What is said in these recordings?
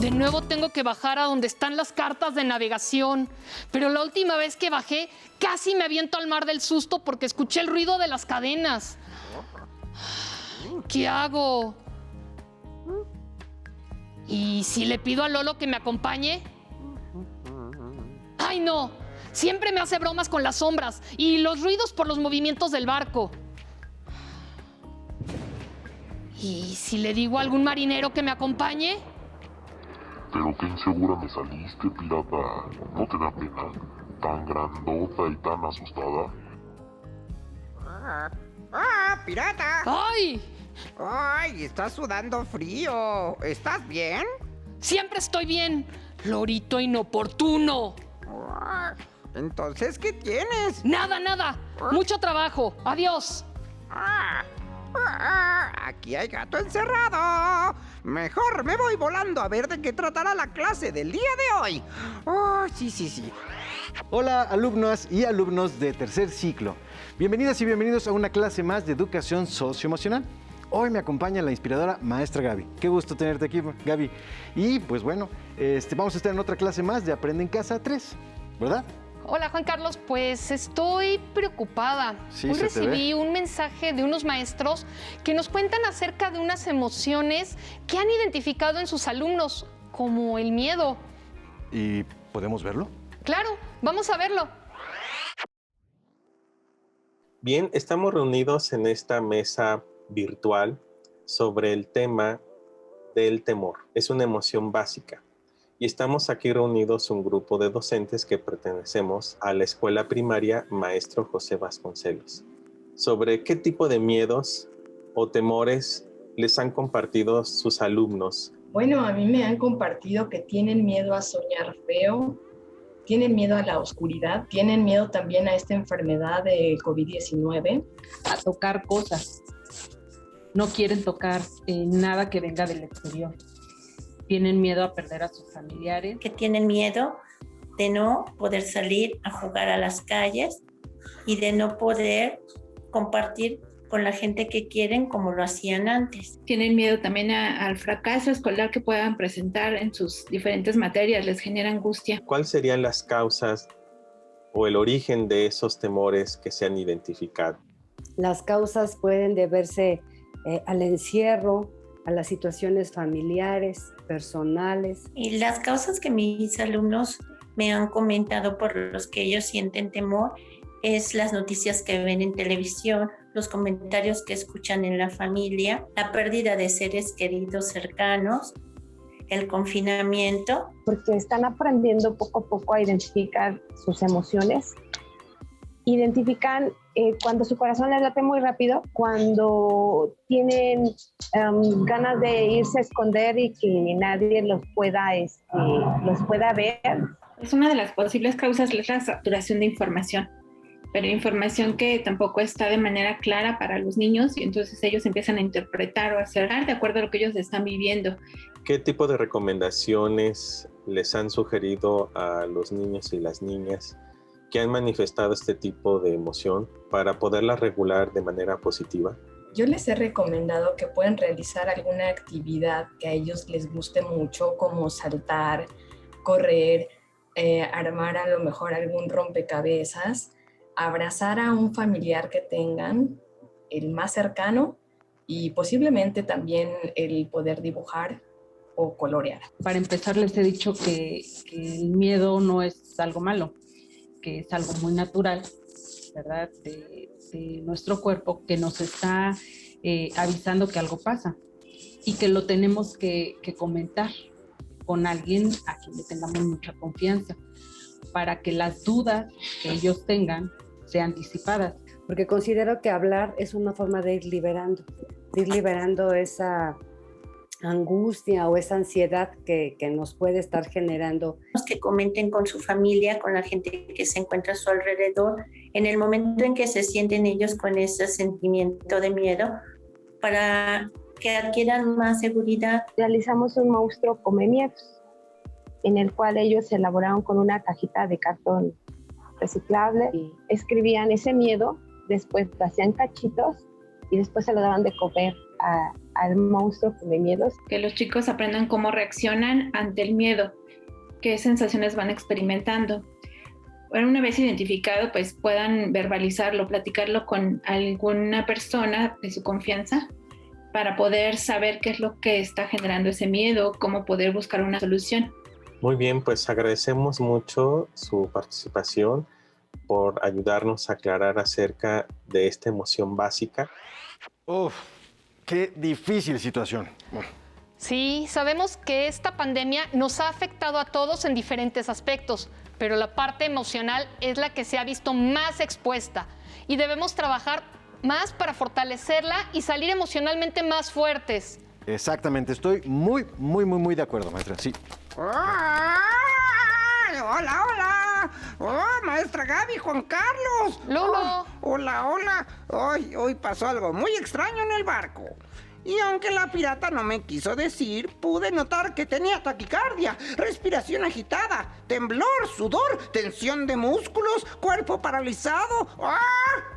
De nuevo tengo que bajar a donde están las cartas de navegación. Pero la última vez que bajé, casi me aviento al mar del susto porque escuché el ruido de las cadenas. ¿Qué hago? ¿Y si le pido a Lolo que me acompañe? ¡Ay, no! Siempre me hace bromas con las sombras y los ruidos por los movimientos del barco. ¿Y si le digo a algún marinero que me acompañe? Pero qué insegura me saliste, pirata. ¿No te da pena? Tan grandota y tan asustada. ¡Pirata! ¡Ay! ¡Ay, estás sudando frío! ¿Estás bien? Siempre estoy bien. Lorito inoportuno. Entonces, ¿qué tienes? Nada, nada. Mucho trabajo. Adiós. Aquí hay gato encerrado. Mejor me voy volando a ver de qué tratará la clase del día de hoy. Oh, sí. Hola, alumnas y alumnos de tercer ciclo. Bienvenidas y bienvenidos a una clase más de educación socioemocional. Hoy me acompaña la inspiradora maestra Gaby. Qué gusto tenerte aquí, Gaby. Y pues bueno, vamos a estar en otra clase más de Aprende en Casa 3, ¿verdad? Hola, Juan Carlos. Pues estoy preocupada. Sí, Hoy se te ve. recibí un mensaje de unos maestros que nos cuentan acerca de unas emociones que han identificado en sus alumnos, como el miedo. ¿Y podemos verlo? Claro, vamos a verlo. Bien, estamos reunidos en esta mesa virtual sobre el tema del temor. Es una emoción básica y estamos aquí reunidos un grupo de docentes que pertenecemos a la escuela primaria Maestro José Vasconcelos. Sobre qué tipo de miedos o temores les han compartido sus alumnos. Bueno, a mí me han compartido que tienen miedo a soñar feo, tienen miedo a la oscuridad, tienen miedo también a esta enfermedad de COVID-19. A tocar cosas. No quieren tocar nada que venga del exterior. Tienen miedo a perder a sus familiares. Que tienen miedo de no poder salir a jugar a las calles y de no poder compartir con la gente que quieren como lo hacían antes. Tienen miedo también al fracaso escolar que puedan presentar en sus diferentes materias, les genera angustia. ¿Cuáles serían las causas o el origen de esos temores que se han identificado? Las causas pueden deberse al encierro, a las situaciones familiares, personales. Y las causas que mis alumnos me han comentado por los que ellos sienten temor es las noticias que ven en televisión, los comentarios que escuchan en la familia, la pérdida de seres queridos cercanos, el confinamiento. Porque están aprendiendo poco a poco a identificar sus emociones. Identifican cuando su corazón les late muy rápido, cuando tienen ganas de irse a esconder y que nadie los pueda ver. Es una de las posibles causas es la saturación de información, pero información que tampoco está de manera clara para los niños y entonces ellos empiezan a interpretar o a hacer de acuerdo a lo que ellos están viviendo. ¿Qué tipo de recomendaciones les han sugerido a los niños y las niñas que han manifestado este tipo de emoción para poderla regular de manera positiva? Yo les he recomendado que pueden realizar alguna actividad que a ellos les guste mucho, como saltar, correr, armar a lo mejor algún rompecabezas, abrazar a un familiar que tengan, el más cercano, y posiblemente también el poder dibujar o colorear. Para empezar, les he dicho que el miedo no es algo malo, que es algo muy natural, ¿verdad? De nuestro cuerpo que nos está avisando que algo pasa y que lo tenemos que comentar con alguien a quien le tengamos mucha confianza para que las dudas que ellos tengan sean disipadas. Porque considero que hablar es una forma de ir liberando esa angustia o esa ansiedad que nos puede estar generando. Que comenten con su familia, con la gente que se encuentra a su alrededor, en el momento en que se sienten ellos con ese sentimiento de miedo, para que adquieran más seguridad. Realizamos un monstruo come miedos, en el cual ellos elaboraron con una cajita de cartón reciclable, escribían ese miedo, después lo hacían cachitos y después se lo daban de comer al monstruo de miedos. Que los chicos aprendan cómo reaccionan ante el miedo, qué sensaciones van experimentando. Bueno, una vez identificado, pues puedan verbalizarlo, platicarlo con alguna persona de su confianza para poder saber qué es lo que está generando ese miedo, cómo poder buscar una solución. Muy bien, pues agradecemos mucho su participación por ayudarnos a aclarar acerca de esta emoción básica. Uf, qué difícil situación. Sí, sabemos que esta pandemia nos ha afectado a todos en diferentes aspectos, pero la parte emocional es la que se ha visto más expuesta y debemos trabajar más para fortalecerla y salir emocionalmente más fuertes. Exactamente, estoy muy de acuerdo, maestra, sí. ¡Ay! ¡Hola, hola! ¡Oh, maestra Gaby, Juan Carlos! ¡Lolo! Hola. Hoy pasó algo muy extraño en el barco. Y aunque la pirata no me quiso decir, pude notar que tenía taquicardia, respiración agitada, temblor, sudor, tensión de músculos, cuerpo paralizado. ¡Ah!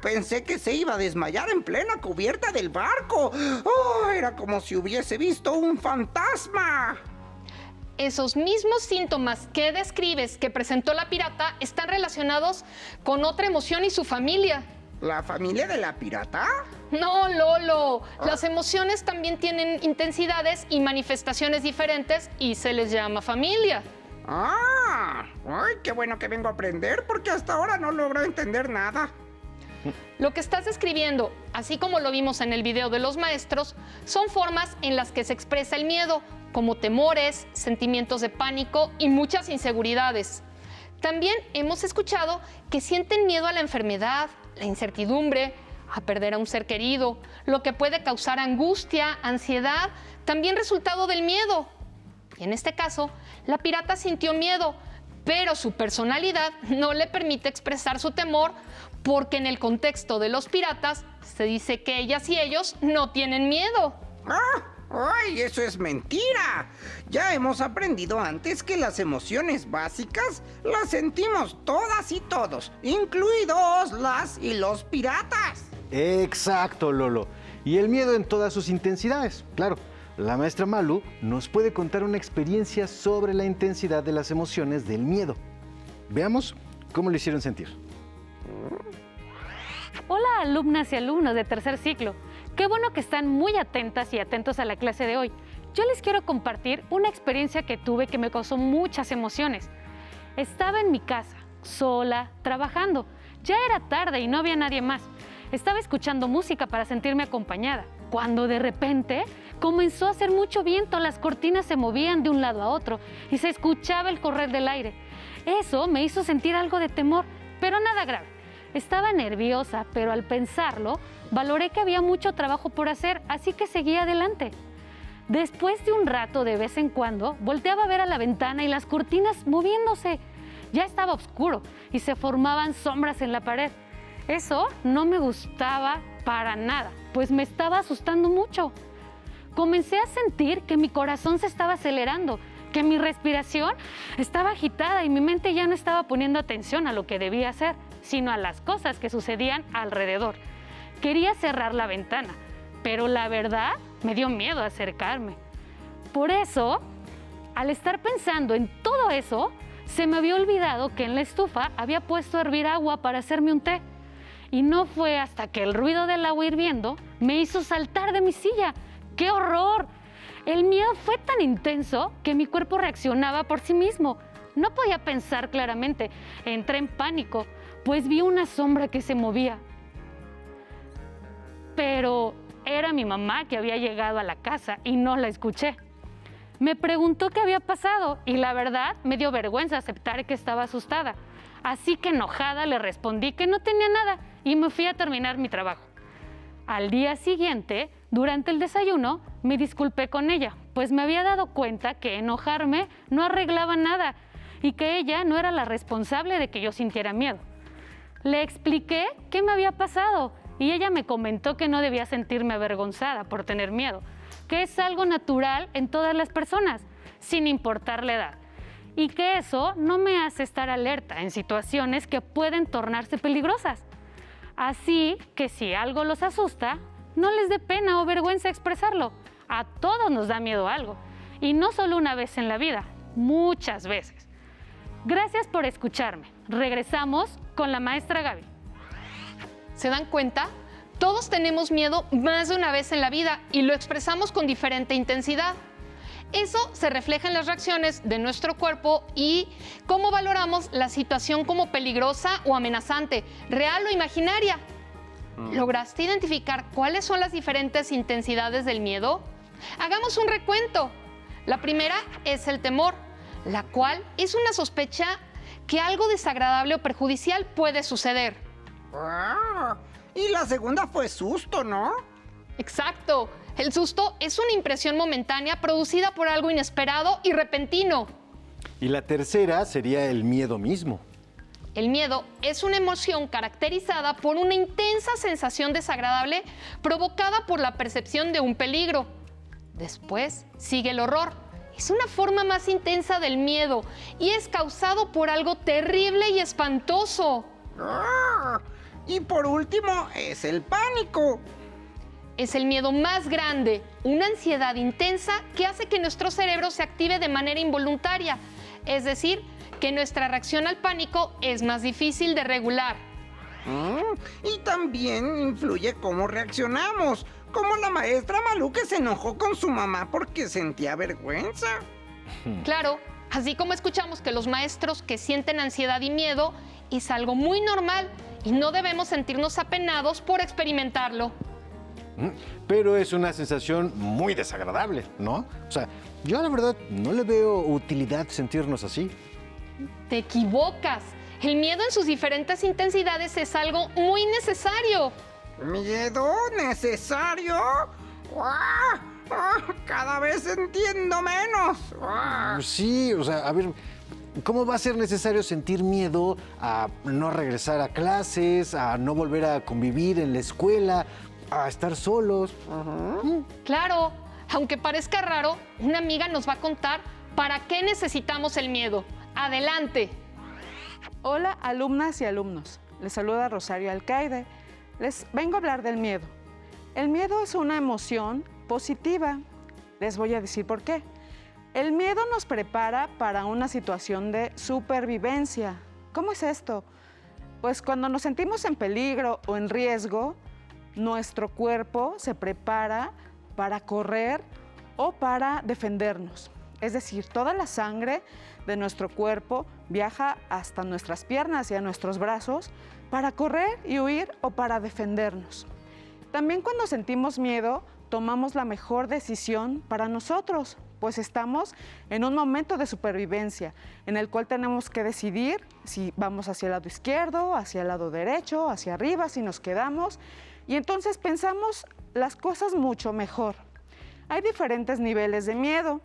Pensé que se iba a desmayar en plena cubierta del barco. ¡Oh! Era como si hubiese visto un fantasma. Esos mismos síntomas que describes que presentó la pirata están relacionados con otra emoción y su familia. ¿La familia de la pirata? No, Lolo. Las emociones también tienen intensidades y manifestaciones diferentes y se les llama familia. ¡Ay, qué bueno que vengo a aprender porque hasta ahora no logro entender nada! Lo que estás describiendo, así como lo vimos en el video de los maestros, son formas en las que se expresa el miedo, como temores, sentimientos de pánico y muchas inseguridades. También hemos escuchado que sienten miedo a la enfermedad, la incertidumbre, a perder a un ser querido, lo que puede causar angustia, ansiedad, también resultado del miedo. Y en este caso, la pirata sintió miedo, pero su personalidad no le permite expresar su temor porque en el contexto de los piratas se dice que ellas y ellos no tienen miedo. ¡Ay, eso es mentira! Ya hemos aprendido antes que las emociones básicas las sentimos todas y todos, incluidos las y los piratas. Exacto, Lolo. Y el miedo en todas sus intensidades. Claro, la maestra Malu nos puede contar una experiencia sobre la intensidad de las emociones del miedo. Veamos cómo lo hicieron sentir. Hola, alumnas y alumnos de tercer ciclo. Qué bueno que están muy atentas y atentos a la clase de hoy. Yo les quiero compartir una experiencia que tuve que me causó muchas emociones. Estaba en mi casa, sola, trabajando. Ya era tarde y no había nadie más. Estaba escuchando música para sentirme acompañada, cuando de repente comenzó a hacer mucho viento, las cortinas se movían de un lado a otro y se escuchaba el correr del aire. Eso me hizo sentir algo de temor, pero nada grave. Estaba nerviosa, pero al pensarlo, valoré que había mucho trabajo por hacer, así que seguí adelante. Después de un rato, de vez en cuando, volteaba a ver a la ventana y las cortinas moviéndose. Ya estaba oscuro y se formaban sombras en la pared. Eso no me gustaba para nada, pues me estaba asustando mucho. Comencé a sentir que mi corazón se estaba acelerando, que mi respiración estaba agitada y mi mente ya no estaba poniendo atención a lo que debía hacer, sino a las cosas que sucedían alrededor. Quería cerrar la ventana, pero la verdad me dio miedo acercarme. Por eso, al estar pensando en todo eso, se me había olvidado que en la estufa había puesto a hervir agua para hacerme un té. Y no fue hasta que el ruido del agua hirviendo me hizo saltar de mi silla. ¡Qué horror! El miedo fue tan intenso que mi cuerpo reaccionaba por sí mismo. No podía pensar claramente. Entré en pánico, pues vi una sombra que se movía. Pero era mi mamá que había llegado a la casa y no la escuché. Me preguntó qué había pasado y la verdad me dio vergüenza aceptar que estaba asustada. Así que enojada le respondí que no tenía nada y me fui a terminar mi trabajo. Al día siguiente, durante el desayuno, me disculpé con ella, pues me había dado cuenta que enojarme no arreglaba nada y que ella no era la responsable de que yo sintiera miedo. Le expliqué qué me había pasado y ella me comentó que no debía sentirme avergonzada por tener miedo, que es algo natural en todas las personas, sin importar la edad, y que eso no me hace estar alerta en situaciones que pueden tornarse peligrosas. Así que si algo los asusta, No les dé pena o vergüenza expresarlo. A todos nos da miedo algo. Y no solo una vez en la vida, muchas veces. Gracias por escucharme. Regresamos con la maestra Gaby. ¿Se dan cuenta? Todos tenemos miedo más de una vez en la vida y lo expresamos con diferente intensidad. Eso se refleja en las reacciones de nuestro cuerpo y cómo valoramos la situación como peligrosa o amenazante, real o imaginaria. ¿Lograste identificar cuáles son las diferentes intensidades del miedo? Hagamos un recuento. La primera es el temor, la cual es una sospecha que algo desagradable o perjudicial puede suceder. Y la segunda fue susto, ¿no? Exacto. El susto es una impresión momentánea producida por algo inesperado y repentino. Y la tercera sería el miedo mismo. El miedo es una emoción caracterizada por una intensa sensación desagradable provocada por la percepción de un peligro. Después sigue el horror. Es una forma más intensa del miedo y es causado por algo terrible y espantoso. Y por último es el pánico. Es el miedo más grande, una ansiedad intensa que hace que nuestro cerebro se active de manera involuntaria, es decir, que nuestra reacción al pánico es más difícil de regular. Y también influye cómo reaccionamos, como la maestra Malú que se enojó con su mamá porque sentía vergüenza. Claro, así como escuchamos que los maestros que sienten ansiedad y miedo es algo muy normal y no debemos sentirnos apenados por experimentarlo. Pero es una sensación muy desagradable, ¿no? O sea, yo la verdad no le veo utilidad sentirnos así. Te equivocas. El miedo en sus diferentes intensidades es algo muy necesario. ¿Miedo necesario? Cada vez entiendo menos. Sí, o sea, a ver, ¿cómo va a ser necesario sentir miedo a no regresar a clases, a no volver a convivir en la escuela, a estar solos? Claro, aunque parezca raro, una amiga nos va a contar para qué necesitamos el miedo. Adelante. Hola, alumnas y alumnos. Les saluda Rosario Alcaide. Les vengo a hablar del miedo. El miedo es una emoción positiva. Les voy a decir por qué. El miedo nos prepara para una situación de supervivencia. ¿Cómo es esto? Pues cuando nos sentimos en peligro o en riesgo, nuestro cuerpo se prepara para correr o para defendernos. Es decir, toda la sangre de nuestro cuerpo viaja hasta nuestras piernas y a nuestros brazos para correr y huir o para defendernos. También cuando sentimos miedo, tomamos la mejor decisión para nosotros, pues estamos en un momento de supervivencia en el cual tenemos que decidir si vamos hacia el lado izquierdo, hacia el lado derecho, hacia arriba, si nos quedamos, y entonces pensamos las cosas mucho mejor. Hay diferentes niveles de miedo,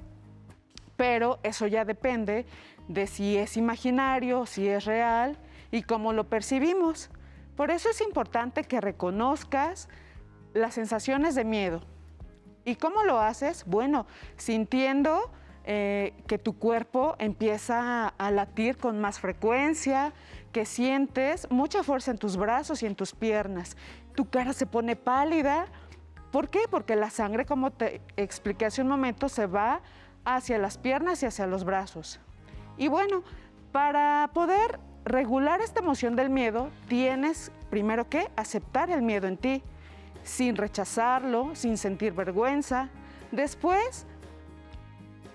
pero eso ya depende de si es imaginario, si es real y cómo lo percibimos. Por eso es importante que reconozcas las sensaciones de miedo. ¿Y cómo lo haces? Bueno, sintiendo que tu cuerpo empieza a latir con más frecuencia, que sientes mucha fuerza en tus brazos y en tus piernas. Tu cara se pone pálida. ¿Por qué? Porque la sangre, como te expliqué hace un momento, se va hacia las piernas y hacia los brazos. Y bueno, para poder regular esta emoción del miedo, tienes primero que aceptar el miedo en ti, sin rechazarlo, sin sentir vergüenza. Después,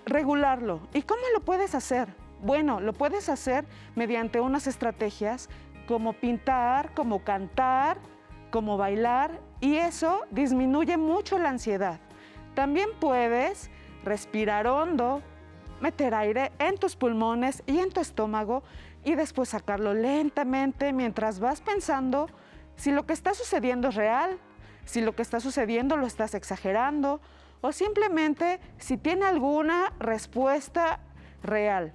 regularlo. ¿Y cómo lo puedes hacer? Bueno, lo puedes hacer mediante unas estrategias como pintar, como cantar, como bailar, y eso disminuye mucho la ansiedad. También puedes respirar hondo, meter aire en tus pulmones y en tu estómago y después sacarlo lentamente mientras vas pensando si lo que está sucediendo es real, si lo que está sucediendo lo estás exagerando o simplemente si tiene alguna respuesta real.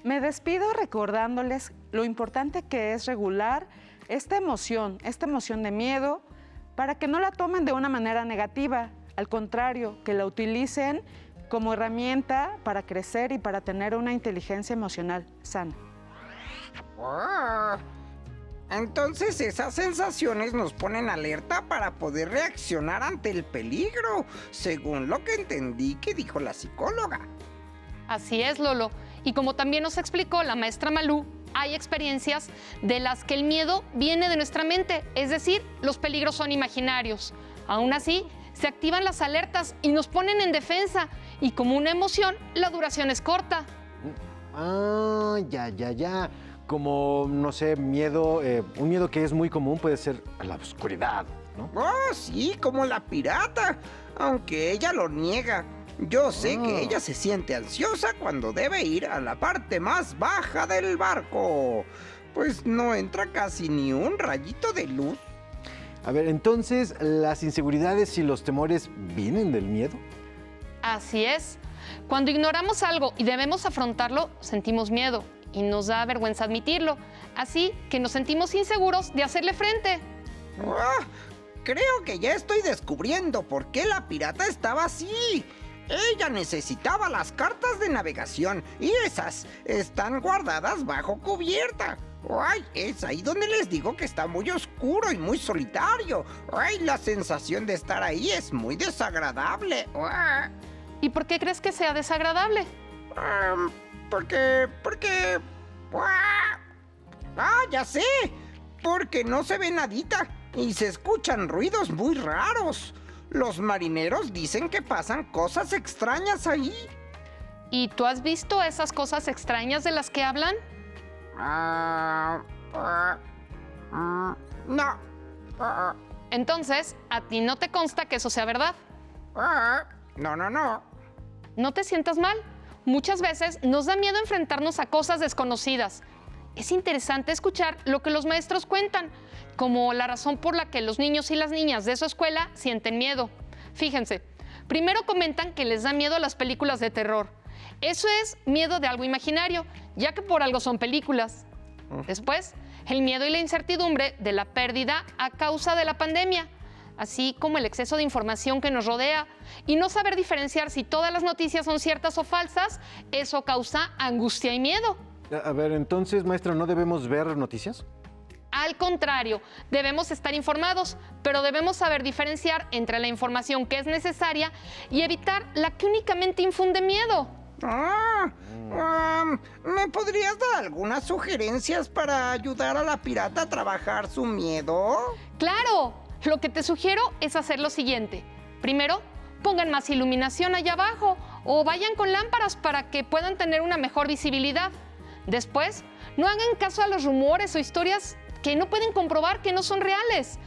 Me despido recordándoles lo importante que es regular esta emoción de miedo para que no la tomen de una manera negativa, al contrario, que la utilicen como herramienta para crecer y para tener una inteligencia emocional sana. Entonces esas sensaciones nos ponen alerta para poder reaccionar ante el peligro, según lo que entendí que dijo la psicóloga. Así es, Lolo. Y como también nos explicó la maestra Malú, hay experiencias de las que el miedo viene de nuestra mente, es decir, los peligros son imaginarios. Aún así, se activan las alertas y nos ponen en defensa, y como una emoción, la duración es corta. Ah, ya. Como, no sé, miedo, un miedo que es muy común puede ser a la oscuridad, ¿no? Oh, sí, como la pirata, aunque ella lo niega. Yo sé que ella se siente ansiosa cuando debe ir a la parte más baja del barco, pues no entra casi ni un rayito de luz. A ver, entonces, ¿las inseguridades y los temores vienen del miedo? Así es. Cuando ignoramos algo y debemos afrontarlo, sentimos miedo y nos da vergüenza admitirlo. Así que nos sentimos inseguros de hacerle frente. Creo que ya estoy descubriendo por qué la pirata estaba así. Ella necesitaba las cartas de navegación y esas están guardadas bajo cubierta. Ay, es ahí donde les digo que está muy oscuro y muy solitario. Ay, la sensación de estar ahí es muy desagradable. ¿Y por qué crees que sea desagradable? Porque... ya sé. Porque no se ve nadita y se escuchan ruidos muy raros. Los marineros dicen que pasan cosas extrañas ahí. ¿Y tú has visto esas cosas extrañas de las que hablan? No. Entonces, ¿a ti no te consta que eso sea verdad? No. No te sientas mal. Muchas veces nos da miedo enfrentarnos a cosas desconocidas. Es interesante escuchar lo que los maestros cuentan, como la razón por la que los niños y las niñas de su escuela sienten miedo. Fíjense, primero comentan que les da miedo las películas de terror. Eso es miedo de algo imaginario, ya que por algo son películas. Después, el miedo y la incertidumbre de la pérdida a causa de la pandemia, así como el exceso de información que nos rodea y no saber diferenciar si todas las noticias son ciertas o falsas, eso causa angustia y miedo. A ver, entonces, maestra, ¿no debemos ver noticias? Al contrario, debemos estar informados, pero debemos saber diferenciar entre la información que es necesaria y evitar la que únicamente infunde miedo. ¿Me podrías dar algunas sugerencias para ayudar a la pirata a trabajar su miedo? ¡Claro! Lo que te sugiero es hacer lo siguiente. Primero, pongan más iluminación allá abajo o vayan con lámparas para que puedan tener una mejor visibilidad. Después, no hagan caso a los rumores o historias que no pueden comprobar que no son reales.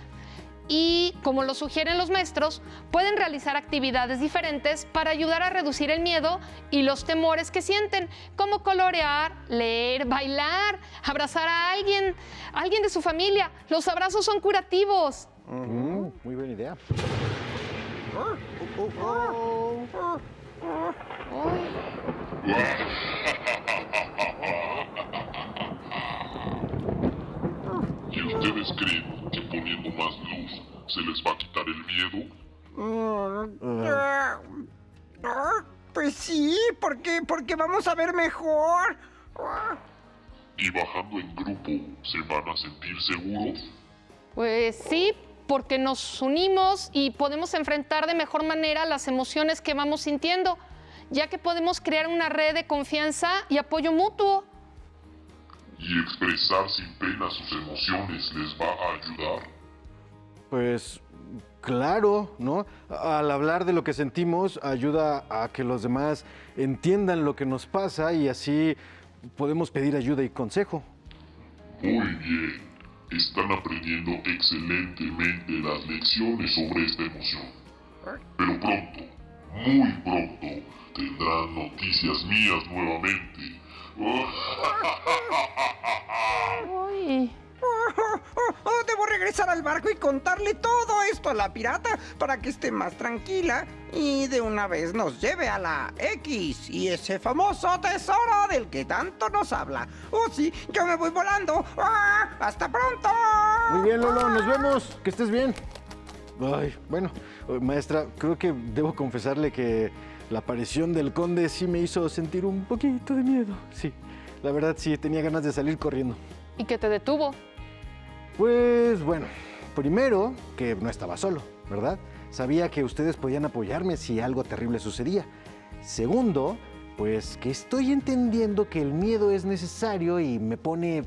Y, como lo sugieren los maestros, pueden realizar actividades diferentes para ayudar a reducir el miedo y los temores que sienten, como colorear, leer, bailar, abrazar a alguien de su familia. Los abrazos son curativos. Muy buena idea. ¿Y ustedes creen que poniendo más luz se les va a quitar el miedo? Pues sí, porque vamos a ver mejor. ¿Y bajando en grupo se van a sentir seguros? Pues sí, porque nos unimos y podemos enfrentar de mejor manera las emociones que vamos sintiendo, ya que podemos crear una red de confianza y apoyo mutuo. ¿Y expresar sin pena sus emociones les va a ayudar? Pues claro, ¿no? Al hablar de lo que sentimos ayuda a que los demás entiendan lo que nos pasa y así podemos pedir ayuda y consejo. Muy bien. Están aprendiendo excelentemente las lecciones sobre esta emoción. Pero pronto, muy pronto, tendrán noticias mías nuevamente. Uy. Debo regresar al barco y contarle todo esto a la pirata para que esté más tranquila y de una vez nos lleve a la X y ese famoso tesoro del que tanto nos habla. Sí, yo me voy volando. ¡Hasta pronto! Muy bien, Lolo, nos vemos. Que estés bien. Ay, bueno, maestra, creo que debo confesarle que la aparición del conde sí me hizo sentir un poquito de miedo. Sí, la verdad sí, tenía ganas de salir corriendo. ¿Y qué te detuvo? Pues bueno, primero que no estaba solo, ¿verdad? Sabía que ustedes podían apoyarme si algo terrible sucedía. Segundo, pues que estoy entendiendo que el miedo es necesario y me pone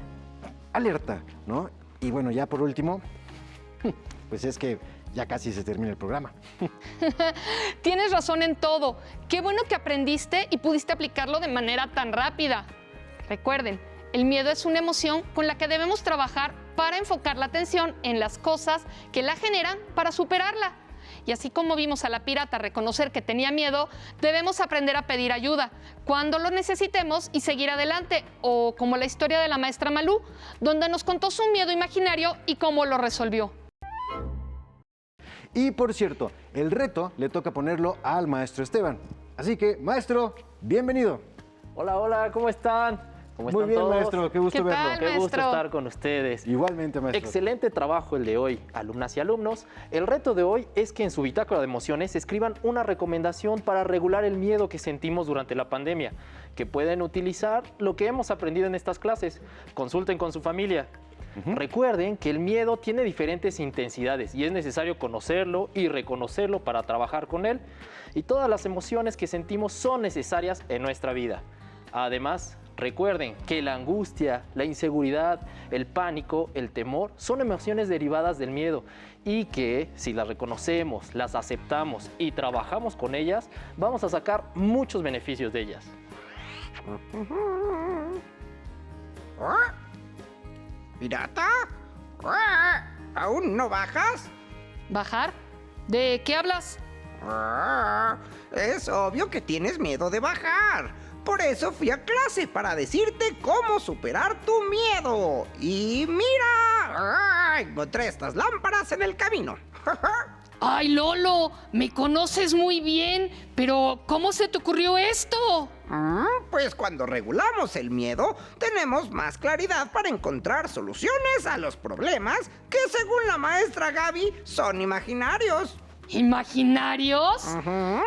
alerta, ¿no? Y bueno, ya por último, pues es que ya casi se termina el programa. Tienes razón en todo. Qué bueno que aprendiste y pudiste aplicarlo de manera tan rápida. Recuerden, el miedo es una emoción con la que debemos trabajar para enfocar la atención en las cosas que la generan para superarla. Y así como vimos a la pirata reconocer que tenía miedo, debemos aprender a pedir ayuda cuando lo necesitemos y seguir adelante. O como la historia de la maestra Malú, donde nos contó su miedo imaginario y cómo lo resolvió. Y por cierto, el reto le toca ponerlo al maestro Esteban. Así que, maestro, bienvenido. Hola, hola, ¿cómo están? ¿Cómo están Muy bien, todos? maestro, qué gusto verlo. Qué gusto estar con ustedes. Igualmente, maestro. Excelente trabajo el de hoy, alumnas y alumnos. El reto de hoy es que en su bitácora de emociones escriban una recomendación para regular el miedo que sentimos durante la pandemia, que pueden utilizar lo que hemos aprendido en estas clases. Consulten con su familia. Recuerden que el miedo tiene diferentes intensidades y es necesario conocerlo y reconocerlo para trabajar con él. Y todas las emociones que sentimos son necesarias en nuestra vida. Además, recuerden que la angustia, la inseguridad, el pánico, el temor son emociones derivadas del miedo y que si las reconocemos, las aceptamos y trabajamos con ellas, vamos a sacar muchos beneficios de ellas. ¿Pirata? ¿Aún no bajas? ¿Bajar? ¿De qué hablas? Es obvio que tienes miedo de bajar. Por eso fui a clase para decirte cómo superar tu miedo. Y mira, encontré estas lámparas en el camino. ¡Ay, Lolo! Me conoces muy bien, pero ¿cómo se te ocurrió esto? Pues cuando regulamos el miedo, tenemos más claridad para encontrar soluciones a los problemas que, según la maestra Gaby, son imaginarios. ¿Imaginarios?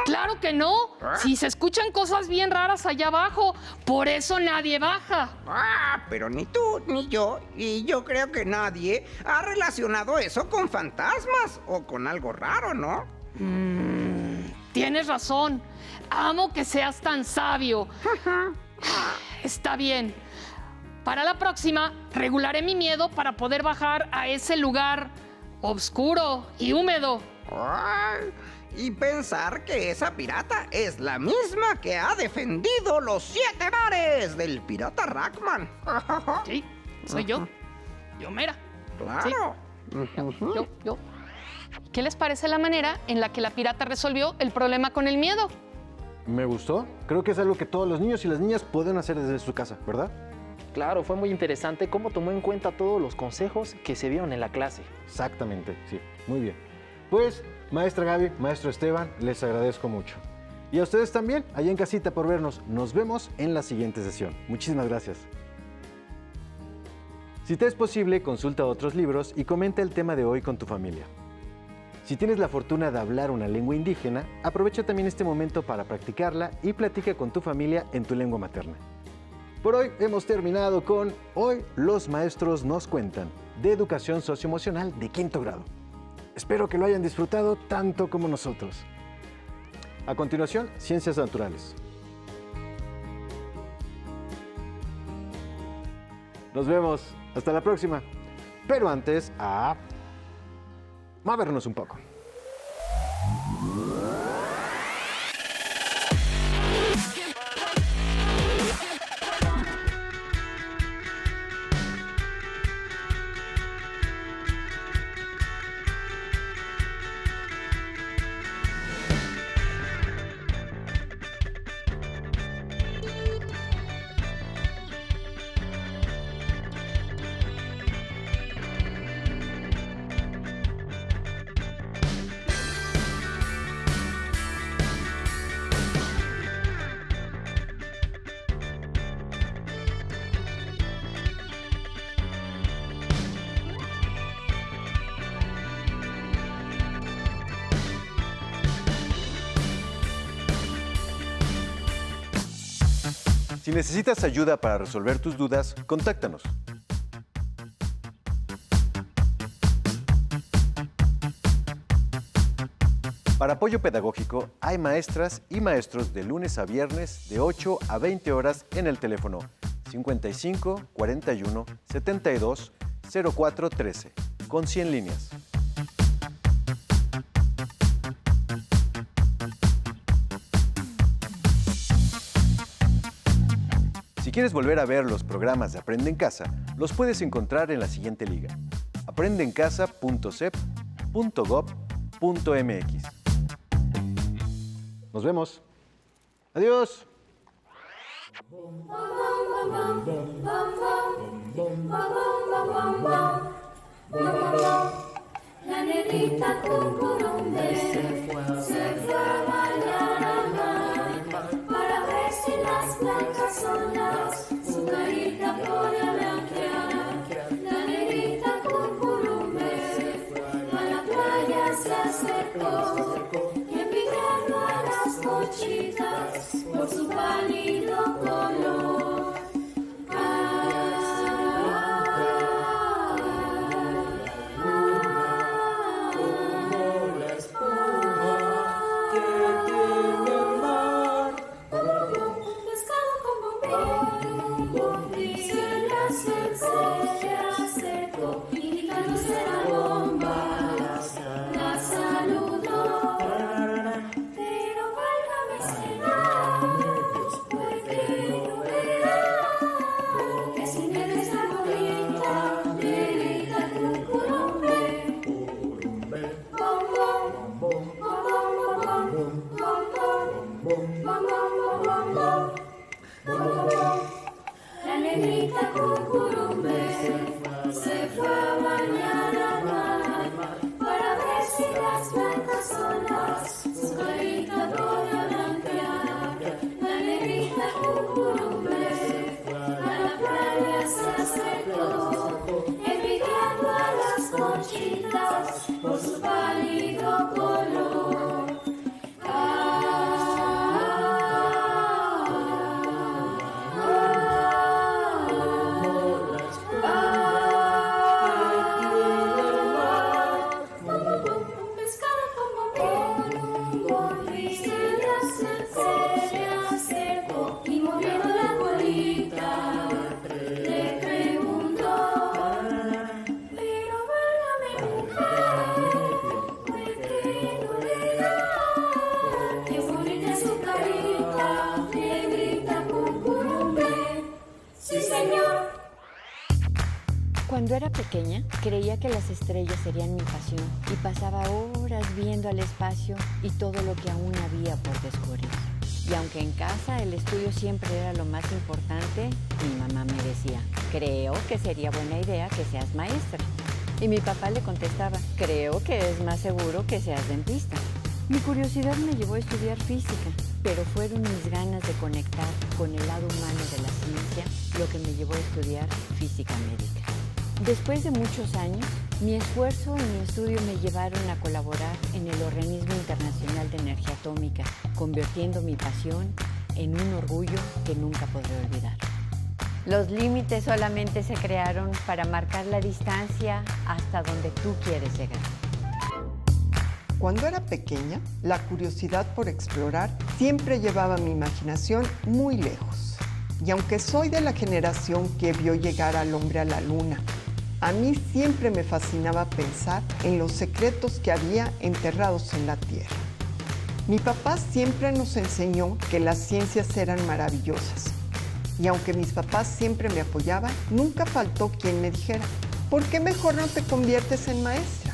¡Claro que no! Si se escuchan cosas bien raras allá abajo, por eso nadie baja. Pero ni tú ni yo, y yo creo que nadie ha relacionado eso con fantasmas o con algo raro, ¿no? Tienes razón. Amo que seas tan sabio. Está bien. Para la próxima, regularé mi miedo para poder bajar a ese lugar oscuro y húmedo. Y pensar que esa pirata es la misma que ha defendido los 7 mares del pirata Rackman. Sí, soy yo. Yo mera. Claro. Sí. Yo. ¿Qué les parece la manera en la que la pirata resolvió el problema con el miedo? Me gustó. Creo que es algo que todos los niños y las niñas pueden hacer desde su casa, ¿verdad? Claro, fue muy interesante cómo tomó en cuenta todos los consejos que se vieron en la clase. Exactamente, sí. Muy bien. Pues, maestra Gaby, maestro Esteban, les agradezco mucho. Y a ustedes también, allá en casita por vernos. Nos vemos en la siguiente sesión. Muchísimas gracias. Si te es posible, consulta otros libros y comenta el tema de hoy con tu familia. Si tienes la fortuna de hablar una lengua indígena, aprovecha también este momento para practicarla y platica con tu familia en tu lengua materna. Por hoy hemos terminado con Hoy los maestros nos cuentan, de educación socioemocional de 5º grado. Espero que lo hayan disfrutado tanto como nosotros. A continuación, Ciencias Naturales. Nos vemos. Hasta la próxima. Pero antes, a movernos un poco. Si necesitas ayuda para resolver tus dudas, contáctanos. Para apoyo pedagógico, hay maestras y maestros de lunes a viernes de 8 a 20 horas en el teléfono 55 41 72 04 13, con 100 líneas. Si quieres volver a ver los programas de Aprende en Casa, los puedes encontrar en la siguiente liga: aprendeencasa.cep.gov.mx. Nos vemos. Adiós. La negrita cucurumbe se fue a bañar al mar para ver si las blancas olas su carita podía blanquear. La negrita cucurumbe a la playa se acercó y envidiando a las conchitas por su pálido color. La negrita cucurumbe se fue a bañar al mar para ver si las blancas olas su carita podía blanquear. La negrita cucurumbe a la playa se acercó, envidiando a las conchitas por su pálido color. Cuando era pequeña, creía que las estrellas serían mi pasión y pasaba horas viendo al espacio y todo lo que aún había por descubrir. Y aunque en casa el estudio siempre era lo más importante, mi mamá me decía, creo que sería buena idea que seas maestra. Y mi papá le contestaba, creo que es más seguro que seas dentista. Mi curiosidad me llevó a estudiar física, pero fueron mis ganas de conectar con el lado humano de la ciencia lo que me llevó a estudiar física médica. Después de muchos años, mi esfuerzo y mi estudio me llevaron a colaborar en el Organismo Internacional de Energía Atómica, convirtiendo mi pasión en un orgullo que nunca podré olvidar. Los límites solamente se crearon para marcar la distancia hasta donde tú quieres llegar. Cuando era pequeña, la curiosidad por explorar siempre llevaba mi imaginación muy lejos. Y aunque soy de la generación que vio llegar al hombre a la luna, a mí siempre me fascinaba pensar en los secretos que había enterrados en la Tierra. Mi papá siempre nos enseñó que las ciencias eran maravillosas. Y aunque mis papás siempre me apoyaban, nunca faltó quien me dijera, ¿por qué mejor no te conviertes en maestra?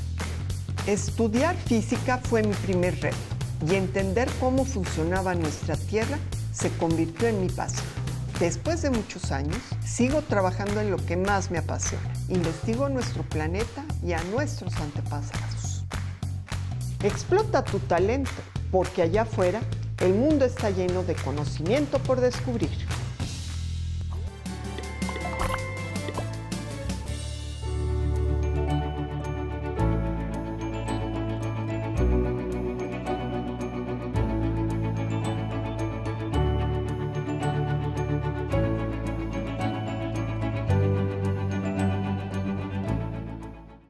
Estudiar física fue mi primer reto y entender cómo funcionaba nuestra Tierra se convirtió en mi pasión. Después de muchos años, sigo trabajando en lo que más me apasiona. Investigo nuestro planeta y a nuestros antepasados. Explota tu talento, porque allá afuera el mundo está lleno de conocimiento por descubrir.